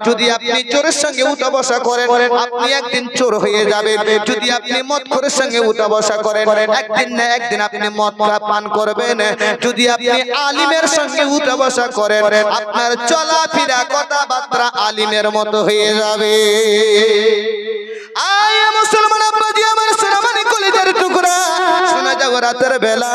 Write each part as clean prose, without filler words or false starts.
যদি আপনি চোরের সঙ্গে উঠা বসা করেন আপনি একদিন চোর হয়ে যাবেন। যদি আপনি মদখোরের সঙ্গে উঠা বসা করেন একদিন না একদিন আপনি মদ পান করবেন। যদি আপনি আলিমের সঙ্গে উঠা বসা করেন আপনার চলাফেরা কথাবার্তা আলিমের মতো হয়ে যাবে। আয় মুসলমান আব্বাজি আমার সোনামণি কলিজার টুকরা, শোনা যাও রাতের বেলা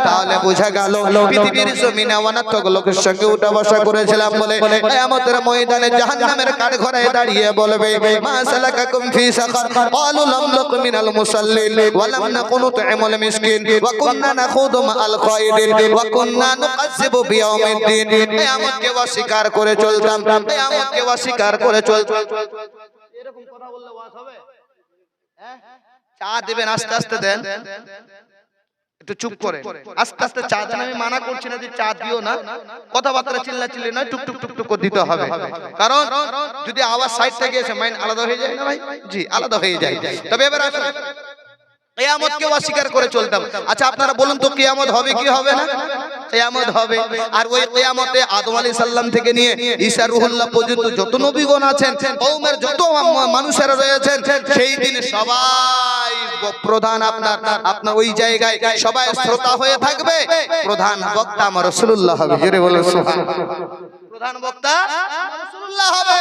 তাহলে বোঝা গেল পৃথিবীর জমিনে অনাথক লোকের সঙ্গে উঠা বসা করেছিলাম বলে কিয়ামতের ময়দানে জাহান্নামের কাঠগড়ায় দাঁড়িয়ে বলবে মা সালাকাকুম ফি সাকার ক্বালু লাম নাকু মিনাল মুসাল্লিন ওয়া লাম নাকু নুতঈমুল মিসকিন ওয়া কুননা নাখুদু মাআল খায়দিন ওয়া কুননা নুকাজ্জিবু বিয়াউমিদ্দিন। কিয়ামতকে অস্বীকার করে চলতাম, কিয়ামতকে অস্বীকার করে চলতাম। এরকম কথা বললে ওয়াজ হবে? চা দেবেন আস্তে আস্তে দেন, একটু চুপ করে আস্তে আস্তে চা দেন। আমি মানা করছি না যে চা দিও না, কথাবার্তা চিল্লা চিল্লি নয়, টুক টুক টুক টুক করে দিতে হবে। কারণ যদি আওয়াজ সাইড থেকে এসে মাইন্ড আলাদা হয়ে যায় না ভাই, জি আলাদা হয়ে যায়। তবে এবার আসুন কিয়ামতকে অস্বীকার করে চলতাম। আচ্ছা আপনারা বলুন তো কিয়ামত হবে কি হবে না? কিয়ামত হবে। আর ওই কিয়ামতে আদম আলাইহিস সালাম থেকে নিয়ে ঈসা রুহুল্লাহ পর্যন্ত যত নবীগণ আছেন, কওমের যত মানুষেরা রয়েছেন, সেই দিন সবাই প্রধান আপনার ওই জায়গায় সবাই শ্রোতা হয়ে থাকবে। প্রধান বক্তা আমার রাসূলুল্লাহ হবে। জোরে বলুন সুবহানাল্লাহ। প্রধান বক্তা রাসূলুল্লাহ হবে।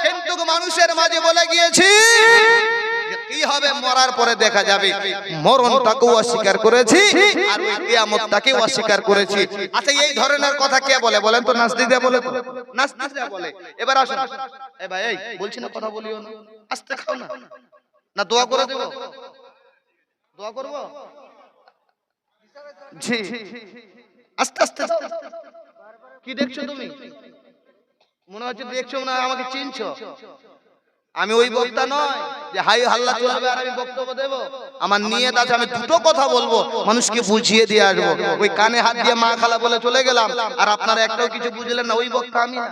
কিন্তু মানুষের মাঝে বলে গিয়েছি কি হবে মরার পরে দেখা যাবে। মরণটাকে অস্বীকার করেছি আর ওই কিয়ামতটাকে অস্বীকার করেছি। আচ্ছা এই ধরনের কথা কে বলে বলেন তো? নাস্তিকরা বলে তো, নাস্তিকরা বলে। এবার আসুন এই ভাই, এই বলছি না কথা বলিও না, আস্তে খাও না, না দোয়া করে দেব? দোয়া করব জি, আস্তে আস্তে। কি দেখছো তুমি? মনে হচ্ছে দেখছো না আমাকে চিনছো। আমি ওই বক্তা নয় যে হাই হাল্লা চলবে আর আমি বক্তব্য দেব। আমার নিয়ত আছে আমি দুটো কথা বলবো, মানুষকে বুঝিয়ে দিয়ে আসবো। ওই কানে হাত দিয়ে মা খালা বলে চলে গেলাম আর আপনারা একটাও কিছু বুঝলেন না, ওই বক্তা আমি না।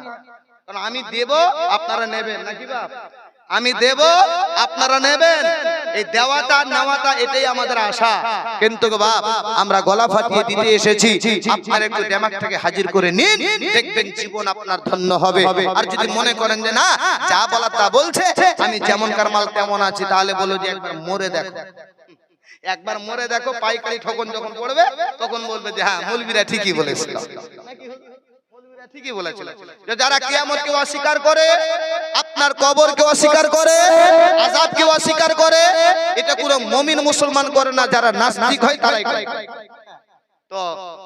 কারণ আমি দেব আপনারা নেবেন নাকি বাপ? আমি দেব আপনারা নেবেন, এই দেওয়াটা নেওয়াটা এটাই আমাদের আশা। কিন্তু বাপ আমরা গলা ফাটিয়ে দিতে এসেছি, আপনারা একটু দিমাগটাকে হাজির করে নিন, দেখবেন জীবন আপনার ধন্য হবে। আর যদি মনে করেন যে না যা বলা তা বলছে, আমি যেমন কারমাল তেমন আছি, তাহলে বলো যে একবার মরে দেখো। একবার মরে দেখো, পাইকারি ঠকন যখন পড়বে তখন বলবে যে হ্যাঁ মৌলবীরা ঠিকই বলেছিল, ঠিকই বলেছিল। যারা কিয়ামতকে অস্বীকার করে, আপনার কবরকে অস্বীকার করে, আযাবকে অস্বীকার করে, এটা পুরো মুমিন মুসলমান করে না, যারা নাস্তিক হয় তারাই করে। তো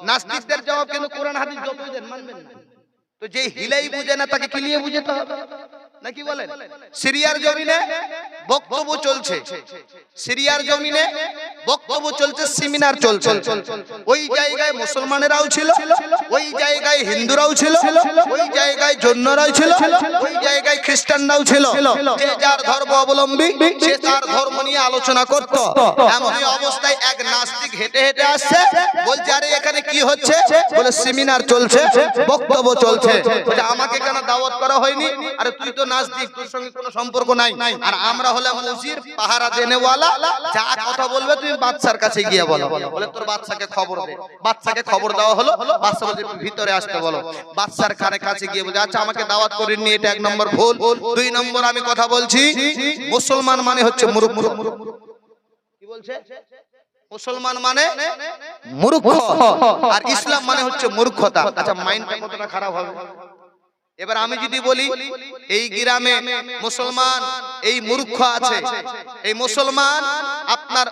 নাস্তিকদের জবাব কিন্তু কোরআন হাদিস যতই দেন মানবেন না। তো যে হিলাই বুঝে না তাকে কিলিয়ে বুঝাতে হবে নাকি বলেন? সিরিয়ার জমিনে বক্তব্য চলছে, সিরিয়ার জমিনে বক্তব্য চলছে, সেমিনার চলছে। ওই জায়গায় মুসলমানেরাও ছিল, ওই জায়গায় হিন্দুরাও ছিল, ওই জায়গায় জৈনরাও ছিল, ওই জায়গায় খ্রিস্টানরাও ছিল। যে যার ধর্ম অবলম্বী সে তার ধর্ম নিয়ে আলোচনা করত। এমনই অবস্থায় এক নাস্তিক হেঁটে হেঁটে আসছে, বলছে আরে এখানে কি হচ্ছে? বলে সেমিনার চলছে, বক্তব্য চলছে। বলে আমাকে কেন দাওয়াত করা হয়নি? আরে তুই তো নাস্তিক, তোর সঙ্গে কোনো সম্পর্ক নাই। আর আমরা হলাম মুজির পাহারা দেনেওয়ালা, যা কথা বলবে তুমি বাদশার কাছে গিয়ে বলো। বলে তোর বাদশাকে খবর দে। বাদশাকে খবর দেওয়া হলো, বাদশা বলে ভিতরে আসতে বলো। বাদশার কাছে গিয়ে বলে আচ্ছা আমাকে দাওয়াত করেননি, এটা এক নম্বর ভুল। দুই নম্বর আমি কথা বলছি মুসলমান মানে হচ্ছে মূর্খ। কি বলছে? মুসলমান মানে মূর্খ আর ইসলাম মানে হচ্ছে মূর্খতা। আচ্ছা মাইন্ডটা কতটা খারাপ হবে? এবার আমি যদি বলি এই গ্রামে মুসলমান এই মূর্খ আছে, এই মুসলমান আপনার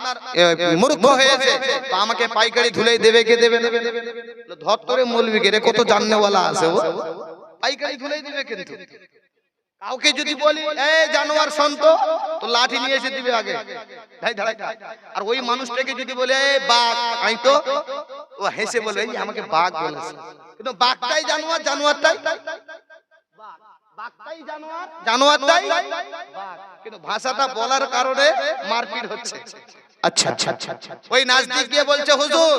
মূর্খ হয়েছে, তো আমাকে পাইকারি ধুলাই দেবে কে দেবে না? ধর করে মৌলবীকে রে কত জাননেওয়ালা আছে, ও পাইকারি ধুলাই দেবে। কিন্তু কাউকে যদি বলি এই জানোয়ার সন্ত, তো লাঠি নিয়ে এসে দিবে আগে ভাই ধাড়াই। আর ওই মানুষটাকে যদি বলে এই বাঘ, আই তো ও হেসে বলে এই আমাকে বাঘ বলেছে। কিন্তু বাঘটাই জানোয়ার, জানোয়ারটাই বাঘটাই জানোয়ার, জানোয়ারটাই বাঘ। কিন্তু ভাষাটা বলার কারণে মারপিট হচ্ছে। আচ্ছা আচ্ছা আচ্ছা। ওই নাস্তিক গিয়ে বলছে হুজুর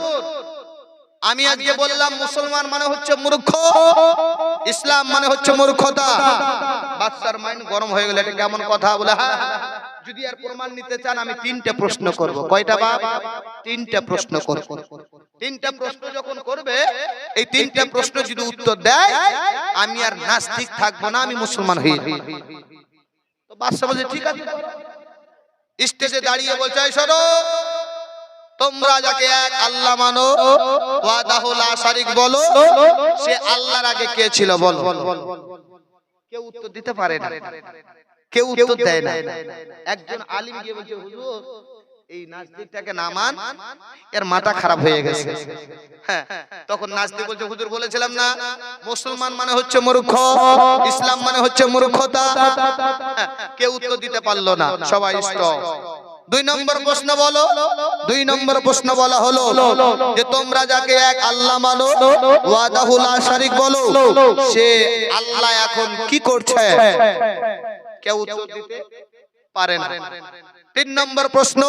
আমি আজকে বললাম মুসলমান মানে হচ্ছে মূর্খ, ইসলাম মানে হচ্ছে মূর্খতা। বাদশার মাইন্ড গরম হয়ে গেল, এটা কেমন কথা? বলে হ্যাঁ যদি আর প্রমাণ নিতে চান আমি তিনটে প্রশ্ন করব। কয়টা বাপ? তিনটে প্রশ্ন করব। তিনটা প্রশ্ন যখন করবে, এই তিনটা প্রশ্ন যদি উত্তর দেয়, আমি আর নাস্তিক থাকবো না, আমি মুসলমান হয়ে যাব। তো বাদশা বলছে ঠিক আছে। স্টেজে দাঁড়িয়ে বলছে এই শোনো, তোমরা যাকে এক আল্লাহ মানো, ওয়াহদাহু লা শারিক বলো, সে আল্লাহর আগে কে ছিল বলো। কেউ উত্তর দিতে পারে না, কেউ উত্তর দেয় না। একজন আলিম গিয়ে বলছে হুজুর এই নাস্তিকটাকে নামান, এর মাথা খারাপ হয়ে গেছে। হ্যাঁ, তখন নাস্তিক বলছে হুজুর বলেছিলাম না মুসলমান মানে হচ্ছে মূর্খ, ইসলাম মানে হচ্ছে মূর্খতা। কেউ উত্তর দিতে পারলো না, সবাই স্টপ। 2 নম্বর প্রশ্ন বলো। 2 নম্বর প্রশ্ন বলা হলো যে তোমরা যাকে এক আল্লাহ মানো, ওয়াহদাহু লা শারিক বলো, সে আল্লাহ এখন কি করছে? কেউ উত্তর দিতে পারে না। 3 নম্বর প্রশ্ন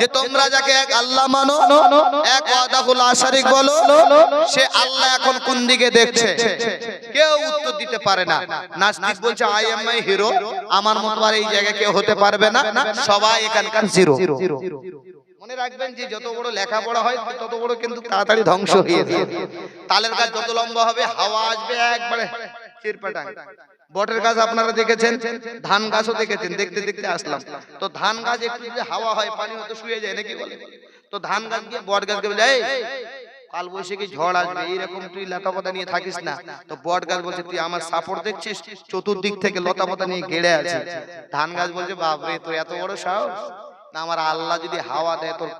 যে তোমরা যাকে এক আল্লাহ মানো, এক ওয়াহদাহু লা শারিক বলো, সে আল্লাহ এখন কোন দিকে দেখছে? কেউ উত্তর দিতে পারে না। নাস্তিক বলছে আই এম মাই হিরো, আমার মতো আর এই জায়গায় কেউ হতে পারবে না, সবাই এখানকার জিরো। মনে রাখবেন যে যত বড় লেখাপড়া হয় তত বড় কিন্তু তাড়াতাড়ি ধ্বংস হয়ে যায়। তালের গাছ যত লম্বা হবে হাওয়া আসবে একবারে চিরপাটাং। বটের গাছ আপনারা দেখেছেন, ধান গাছও দেখেছেন, দেখতে দেখতে আসলাম। তো ধান গাছ একটু যদি হাওয়া হয় পানি হতে শুয়ে যায় নাকি বলে। তো ধান গাছ গিয়ে বট গাছকে বলে এই কাল বৈশাখী ঝড় আসবে, এইরকম তুই লতা পাতা নিয়ে থাকিস না। তো বট গাছ বলছে তুই আমার সাপোর্ট দেখছিস, চতুর্দিক থেকে লতা পাতা নিয়ে ঘেরে আছে। ধান গাছ বলছে বাপরে তোর এত বড় সাহস, না আমার আল্লাহ যদি হাওয়া দেয় তোর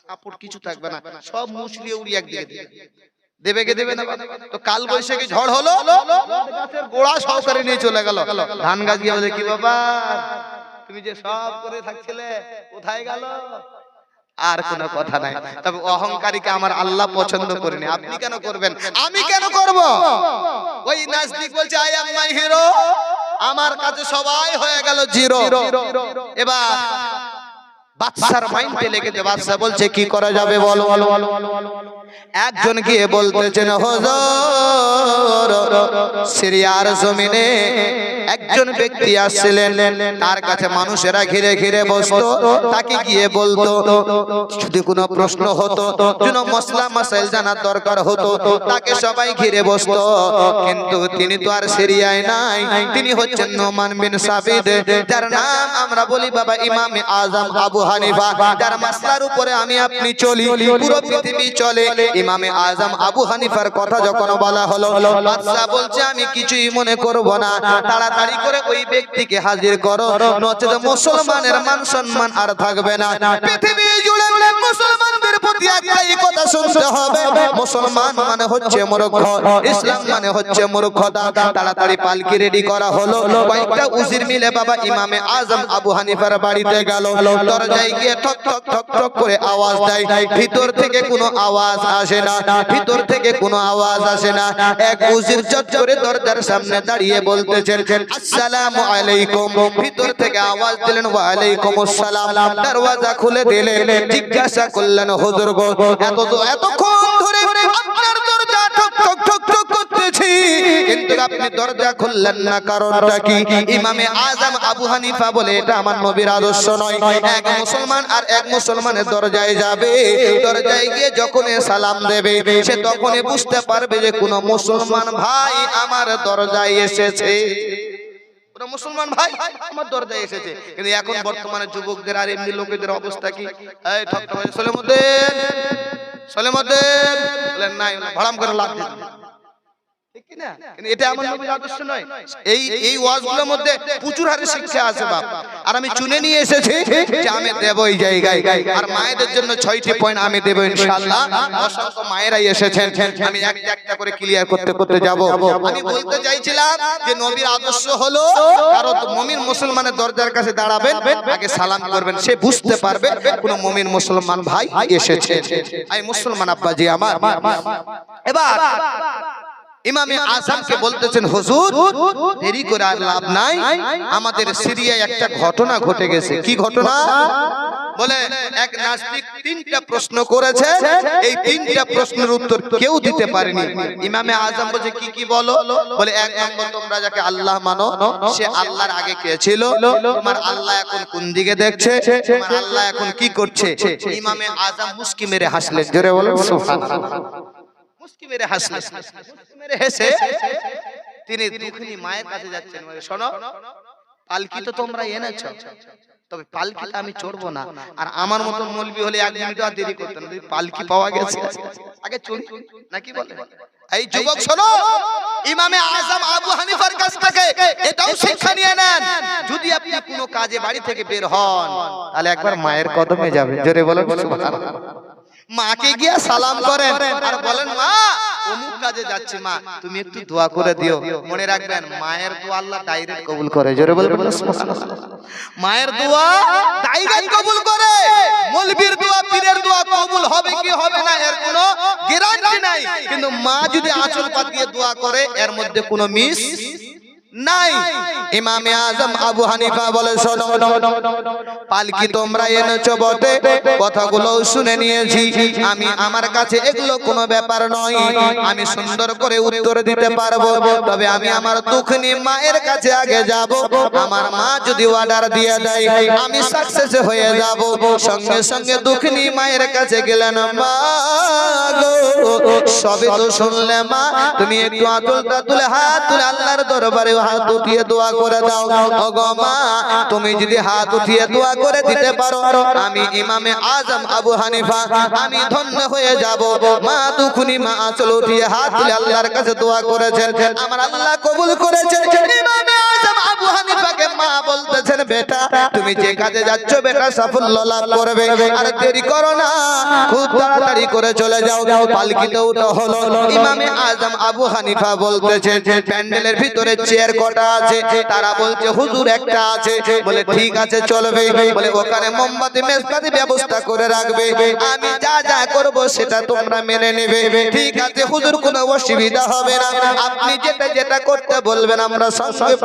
সাপোর্ট কিছু থাকবে না, সব মুসলিয়ে উড়ি একদিকে দেবে কে দেবে না। তো কাল বৈশাখী ঝড় হলো, গাছের গোড়া সহকারে নিয়ে চলে গেল। ধান গাছ গিয়ে বলে কি বাবা তুমি যে সব করে থাকছিলে কোথায় গেল? আর কোনো কথা নাই। তবে অহংকারীকে আমার আল্লাহ পছন্দ করেনি। আপনি কেন করবেন, আমি কেন করব? ওই নাস্তিক বলছে আই এম মাই হিরো, আমার কাছে সবাই হয়ে গেল জিরো। এবার বাদশার মাইন্ডে লেগেছে, বাদশা বলছে কি করা যাবে বলো। একজন গিয়ে বলতেছেন হুজুর সিরিয়ার জমিনে একজন ব্যক্তি আসছিলেন, তার কাছে মানুষেরা ঘিরে ঘিরে বসতো, তাকে গিয়ে বলতো যদি কোনো প্রশ্ন হতো, কোনো মসলা মাসাইল জানার দরকার হতো, তাকে সবাই ঘিরে বসতো। কিন্তু তিনি তো আর সিরিয়ায় নাই, তিনি হচ্ছেন নোমান বিন সাবিদ, যার নাম আমরা বলি বাবা ইমামে আজম আবু হানিফা, যার মাসলার উপরে আমি আপনি চলি, পুরো পৃথিবী চলে। ইমামে আজম আবু হানিফার কথা যখন বলা হলো, বাদশা বলছে আমি কিছুই মনে করব না, তাড়াতাড়ি করে ওই ব্যক্তিকে হাজির করো, নচেত মুসলমানের মান সম্মান আর থাকবে না। পৃথিবী জুড়ে মুসলমানদের প্রতি একটাই কথা শুনতে হবে, মুসলমান মানে হচ্ছে মূর্খ, ইসলাম মানে হচ্ছে মূর্খতা। তাড়াতাড়ি পালকি রেডি করা হলো, কয়েকটা উজির মিলে বাবা ইমামে আজম আবু হানিফার বাড়িতে গেল। দরজায় গিয়ে ঠক ঠক ঠক ঠক করে আওয়াজ দেয়, ভিতর থেকে কোনো আওয়াজ আসে না, ভিতর থেকে কোনো আওয়াজ আসে না। এক উজির চট করে দরজার সামনে দাঁড়িয়ে বলতেছেন আসসালামু আলাইকুম। ভিতর থেকে আওয়াজ দিলেন ওয়া আলাইকুম আসসালাম। দরওয়াজা খুলে দিলেন, জিজ্ঞাসা করলেন হুজুর গো এতক্ষণ ধরে আপনার দরজা ঠক ঠক ঠক ঠক করতেছি, কিন্তু আপনি দরজা খুললেন না, কারণটা কি? ইমামে আজম আবু হানিফা বলে এটা আমার নবীর আদর্শ নয়। এক মুসলমান আর এক মুসলমানের দরজায় যাবে, দরজায় গিয়ে যখন সালাম দেবে সে তখনই বুঝতে পারবে যে কোন মুসলমান ভাই আমার দরজায় এসেছে, মুসলমান ভাই আমার দরজায় এসেছে। কিন্তু এখন বর্তমানে যুবকদের আর এমনি লোকেদের অবস্থা কি? এই ঠক ঠক সলেমুদ্দিন সলেমুদ্দিন বলেন নাই, ভাড়াম করে লাভ দিন, ঠিক কি না? কিন্তু এটা আমার নবীর আদর্শ নয়। এই ওয়াজগুলোর মধ্যে প্রচুর হারে শিক্ষা আছে বাপ, আর আমি চুনে নিয়ে এসেছি যে আমি দেব এই জায়গায়। আর মায়েদের জন্য 6টি পয়েন্ট আমি দেব ইনশাআল্লাহ। অসংখ্য মায়েরাই এসেছেন, আমি একটা একটা করে ক্লিয়ার করতে করতে যাব। আমি বলতে চাইছিলাম যে নবীর আদর্শ হলো কারো মুমিন মুসলমানের দরজার কাছে দাঁড়াবেন, আগে সালাম করবেন, সে বুঝতে পারবে কোন মুমিন মুসলমান ভাই এসেছে। এই মুসলমান আব্বাজি আমার। এবার ইমামে আজমকে বলতেছেন হুজুর দেরি করে আর লাভ নাই, আমাদের সিরিয়ায় একটা ঘটনা ঘটে গেছে। কি ঘটনা? বলে এক নাস্তিক তিনটা প্রশ্ন করেছে, এই তিনটা প্রশ্নের উত্তর কেউ দিতে পারেনি। ইমামে আজম বলছে কি কি বলো? বলে এক নম্বর, তোমরা যাকে আল্লাহ মানো সে আল্লাহর আগে কে ছিল? তোমার আল্লাহ এখন কোন দিকে দেখছে? তোমার আল্লাহ এখন কি করছে? ইমামে আজম মুস্কি মেরে হাসলেন। জোরে বলেন সুবহানাল্লাহ। মুস্কি মেরে হাসলেন, মুস্কি মেরে হেসে তিনি দুঃখিনী মায়ের কাছে যাচ্ছেন। বলে শোনো, পালকি তো তোমরা এনেছো, তবে পালকিতে আমি চড়বো না। আর আমার মতো মৌলবি হলে এক মিনিট আর দেরি করতেন, পালকি পাওয়া গেছে আগে চড়ি নাকি বলে। এই যুবক শোনো, ইমামে আজম আবু হানিফার কাছ থেকে এটাও শিক্ষা নিয়ে নেন, যদি আপনি কোনো কাজে বাড়ি থেকে বের হন তাহলে একবার মায়ের কদমে যাবেন। জোরে বলেন সুবহানাল্লাহ। মাকে গিয়ে সালাম করেন আর বলেন, মা অমুক কাজে যাচ্ছি, মা তুমি একটু দোয়া করে দিও। মনে রাখবেন, মায়ের দোয়া আল্লাহ ডাইরেক্ট কবুল করে। জোরে বলেন সুবহানাল্লাহ। মায়ের দোয়া ডাইরেক্ট কবুল করে। মৌলবীর দোয়া, পীরের দোয়া কবুল হবে কি হবে না এর কোনো গ্যারান্টি নাই, কিন্তু মা যদি আঁচল পাতিয়ে দোয়া করে এর মধ্যে কোনো মিস নাই। ইমামে আজম আবু হানিফা বলে শোনো, পালকি তোমরা এনেছো বটে, কথাগুলো শুনে নিয়েছি আমি, আমার কাছে এগুলো কোনো ব্যাপার নয়, আমি সুন্দর করে উত্তর দিতে পারবো, তবে আমি আমার দুঃখিনী মায়ের কাছে আগে যাব। আমার মা যদি অর্ডার দিয়ে দেয় আমি সাকসেস হয়ে যাব। সঙ্গে সঙ্গে দুঃখিনী মায়ের কাছে গেলেন, মা গো সবে তো শুনলে মা, তুমি একটু আঁচলটা তুলে হাত তুলে আল্লাহর দরবারে হাত উঠিয়ে দোয়া করে দাও। ওগো মা, তুমি যদি হাত উঠিয়ে দোয়া করে দিতে পারো আমি ইমামে আজম আবু হানিফা আমি ধন্য হয়ে যাব। মা দুখুনি মা আঁচল উঠিয়ে হাত তুলে আল্লাহর কাছে দোয়া করেছেন, আমার আল্লাহ কবুল করেছেন। ইমামে আজম আবু হানিফাকে মা বলতেছেন, বেটা তুমি যে কাজে যাচ্ছ বেটা সাফল্য লাভ করবে, আর দেরি করো না, খুব তাড়াতাড়ি করে চলে যাও। পালকিতে উঠা হলো। ইমামে আজম আবু হানিফা বলতেছেন, প্যান্ডেলের ভিতরে চেয়ার কটা আছে? তারা বলছে হুজুর একটা আছে। বলে ঠিক আছে চলবে। বলে ওখানে মোমবাতি মেজবাতি ব্যবস্থা করে রাখবে, আমি যা যা করব সেটা তোমরা মেনে নেবে। ঠিক আছে হুজুর, কোনো অসুবিধা হবে না, আপনি যেটা যেটা করতে বলবেন আমরা সঙ্গে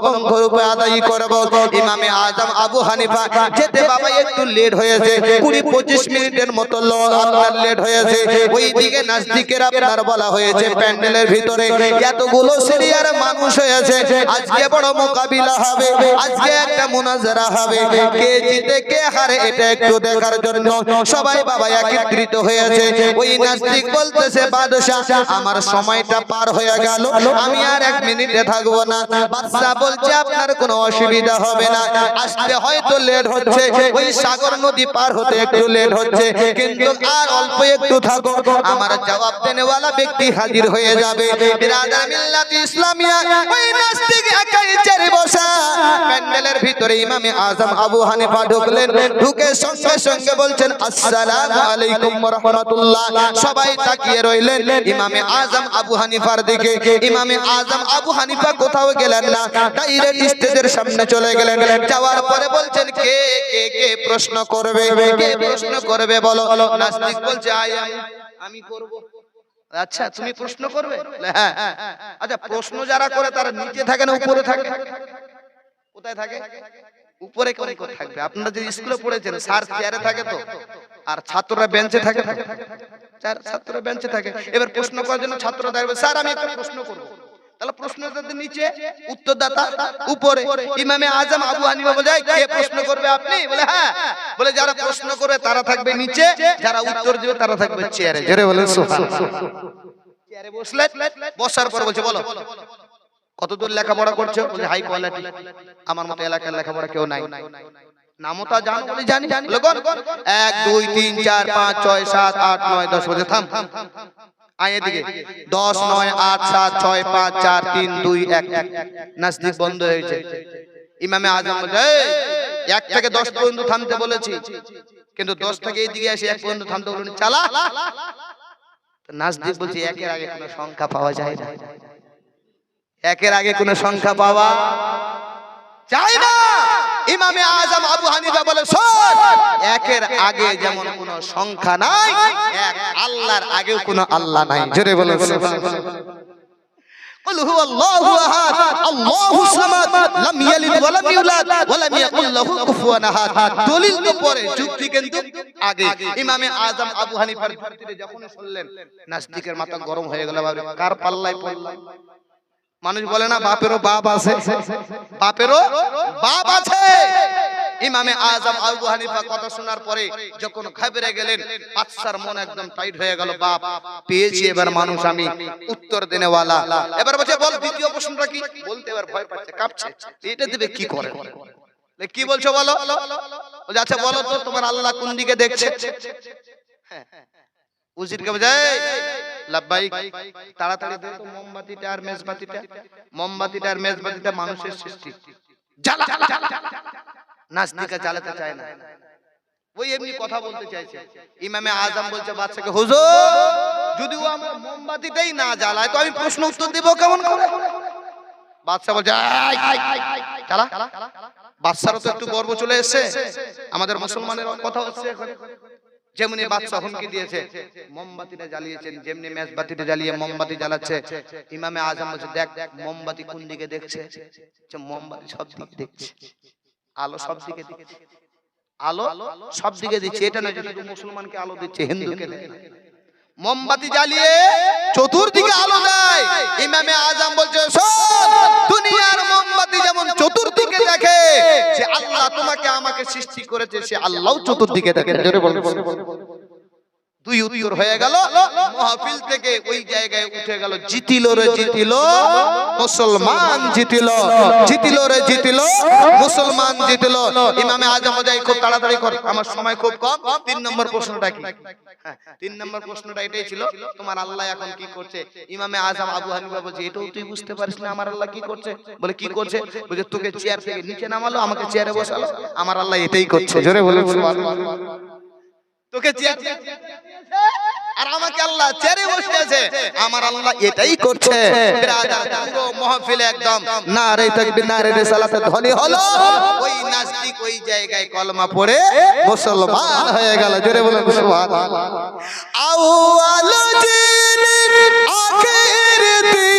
পঙ্খ রূপে আদায় করব। ইমামে আজম আবু হানিফা যেতে বাবা একটু লেট হয়েছে, 20-25 মিনিটের মতো আপনার লেট হয়েছে। ওই দিকে নাস্তিকের আপনার বলা হয়েছে প্যান্ডেলের ভিতরে এতগুলো সিরিয়ার মানুষ হয়েছে, আজকে বড় মোকাবিলা হবে, আজকে একটা মুনাজারা হবে, কে জিতে কে হারে এটা একটু দেখার জন্য সবাই বাবা একত্রিত হয়েছে। ওই নাস্তিক বলতেছে, বাদশা আমার সময়টা পার হয়ে গেল, আমি আর 1 মিনিটে থাকবো না। বাদশা বলছে আপনার কোনো অসুবিধা হবে না, আসতে হয়তো লেট হচ্ছে, ওই সাগর নদী পার হতে একটু লেট হচ্ছে, কিন্তু আর অল্প একটু থাকো, আমার জবাব দেনেওয়ালা ব্যক্তি হাজির হয়ে যাবে। বিরাদার মিল্লাত ইসলামিয়া ওই নাস্তিক একাই চেয়ারে বসা প্যান্ডেলের ভিতরে ইমামে আজম আবু হানিফা ঢুকলেন, ঢুকে সঙ্গে সঙ্গে বলছেন আসসালামু আলাইকুম ওয়া রাহমাতুল্লাহ। সবাই তাকিয়ে রইলেন ইমামে আজম আবু হানিফার দিকে। ইমামে আজম আবু হানিফা কোথাও গেলেন না, ডাইরেক্ট স্টেজের সামনে চলে গেলেন। যাওয়ার পরে বলছেন, কে কে কে প্রশ্ন করবে, কে প্রশ্ন করবে বলো। নাস্তিক বলছে আমি করব। আচ্ছা তুমি প্রশ্ন করবে? হ্যাঁ। আচ্ছা প্রশ্ন যারা করে তারা নিচে থাকে না উপরে থাকে? কোথায় থাকে? উপরে কোন থাকবে? আপনারা যে স্কুলে পড়েছেন স্যার চেয়ারে থাকে তো, আর ছাত্ররা বেঞ্চে থাকে। ছাত্ররা বেঞ্চে থাকে। এবার প্রশ্ন করার জন্য ছাত্ররা দাঁড়াবে, স্যার আমি একটা প্রশ্ন করব। তাহলে প্রশ্নদাতা নিচে, উত্তরদাতা উপরে। ইমামে আজম আবু হানিফা বলে, কে প্রশ্ন করবে আপনি? বলে হ্যাঁ। বলে যারা প্রশ্ন করবে তারা থাকবে নিচে, যারা উত্তর দিবে তারা থাকবে চেয়ারে। জোরে বলেন সুবহানাল্লাহ। চেয়ারে বসলে, বসার পর বলছে বলো কতদূর লেখাপড়া করছো? বলে হাই কোয়ালিটি, আমার মতো এলাকার লেখাপড়া কেউ নাই। নামতা জানো? বলে জানি। লোকন 1 2 3 4 5 6 7 8 9 10 বলে থাম। আয় এদিকে 10 9 8 7 6 5 4 3 2 1। নাস্তিক বন্ধ হয়েছে। ইমামে আজম বলে, 1 থেকে 10 পর্যন্ত থামতে বলেছি, কিন্তু 10 থেকে এইদিকে এসে 1 পর্যন্ত থামতে বলুন, চালা। নাস্তিক বলছে, 1 এর আগে কোনো সংখ্যা পাওয়া যায় না। 1 এর আগে কোনো সংখ্যা পাওয়া যায় না। ইমামে আজম আবু হানিফা বলে, শোন, 1 এর আগে যেমন কোনো সংখ্যা নাই, এক আল্লাহর আগেও কোনো আল্লাহ নাই। জোরে বলেন সুবহানাল্লাহ। কুল হুয়াল্লাহু আহাদ আল্লাহুস সামাদ লাম ইয়ালিদ ওয়া লাম ইউলাদ ওয়া লাম ইয়াকুল লাহু কুফুয়ান আহাদ। দলিল তো পরে, যুক্তি কিন্তু আগে। ইমামে আযম আবু হানিফার যুক্তিতে যখন শুনলেন, নাস্তিকের মাথা গরম হয়ে গেল। কার পাল্লায় পড়লাম? মানুষ বলে না বাপেরও বাপ আছে, বাপেরও বাপ আছে। ইমামে আযম আবু হানিফা কথা শোনার পরে যখন ঘাবড়ে গেলেন, বাদশার মন একদম টাইট হয়ে গেল। বাপ পেয়েছি, এবার মানুষ আমি উত্তর দেনেওয়ালা। এবার বলছে বল দ্বিতীয় প্রশ্নটা কি? বলতে এবার ভয় পাচ্ছে, কাঁপছে, এটা দেবে কি করে। কি বলছো বলো? বলছে আচ্ছা বলো তো তোমার আল্লাহ কোন দিকে দেখছে? উজিরকে বোঝায় লাব্বাইক, তাড়াতাড়ি দে তো মোমবাতিটা আর মেজবাতিটা। মোমবাতিটা আর মেজবাতিটা মানুষের সৃষ্টি, জ্বালা। নাস্তিকা জ্বালাতে চায় না, ওই এমনি কথা বলতে চাইছে। ইমামে আযম বলছে বাদশাকে, হুজুর যদি ও আমার মোমবাতিটাই না জ্বালায় তো আমি প্রশ্ন উত্তর দেব কেমন করে? বাদশা বলছে জ্বালা। বাদশারও তো একটু গর্ব চলে এসেছে, আমাদের মুসলমানের কথা হচ্ছে এখন। যেমনি বাদশা হুমকি দিয়েছে, মোমবাতিটা জ্বালিয়েছেন, যেমনি মেজবাতিটা জ্বালিয়ে মোমবাতি জ্বালাচ্ছে। ইমামে আযম বলছে দেখ মোমবাতি কোন দিকে দেখছে? মোমবাতি সব দিকে দেখছে, আলো সব দিকে দিচ্ছে, আলো সব দিকে দিচ্ছে। এটা নয় যে শুধু মুসলমানকে আলো দিচ্ছে, হিন্দুকে দেয় না। মোমবাতি জ্বালিয়ে চতুর্দিকে আলো দেয়। ইমামে আযম বলছে শোন, দুনিয়ার মোমবাতি যেমন চতুর্দিকে দেখে, সে আল্লাহ তোমাকে আমাকে সৃষ্টি করেছে, সে আল্লাহও চতুর্দিকে দেখে। জোরে বলুন। দুই উত্তর হয়ে গেল। মাহফিল থেকে ওই জায়গায় উঠে গেল, জিতিল রে জিতিল মুসলমান, জিতিল জিতিল রে জিতিল মুসলমান, জিতিল। ইমামে আযম যাই খুব তাড়াতাড়ি কর, আমার সময় খুব কম। 3 নম্বর প্রশ্নটা কি? 3 নম্বর প্রশ্নটা এটাই ছিল, তোমার আল্লাহ এখন কি করছে? ইমামে আযম আবু হানিফা বলছে এটাও তুই বুঝতে পারিস না আমার আল্লাহ কি করছে? বলে কি করছে? বলে তোকে চেয়ার থেকে নিচে নামালো, আমাকে চেয়ারে বসালো, আমার আল্লাহ এটাই করছে। জোরে বলে সুবহানাল্লাহ। তোকে চেয়ার আর আমাকে আল্লাহ চেয়ারে বসিয়েছে, আমার আল্লাহ এটাই করছে। ব্রাদার পুরো মাহফিলে একদম নারে তাকবীর নারে রিসালাতে ধ্বনি হলো। ওই নাস্তিক ওই জায়গায় কলমা পড়ে মুসলমান হয়ে গেল। জোরে বলেন সুবহানাল্লাহ। আউয়াল জিন আখির দিন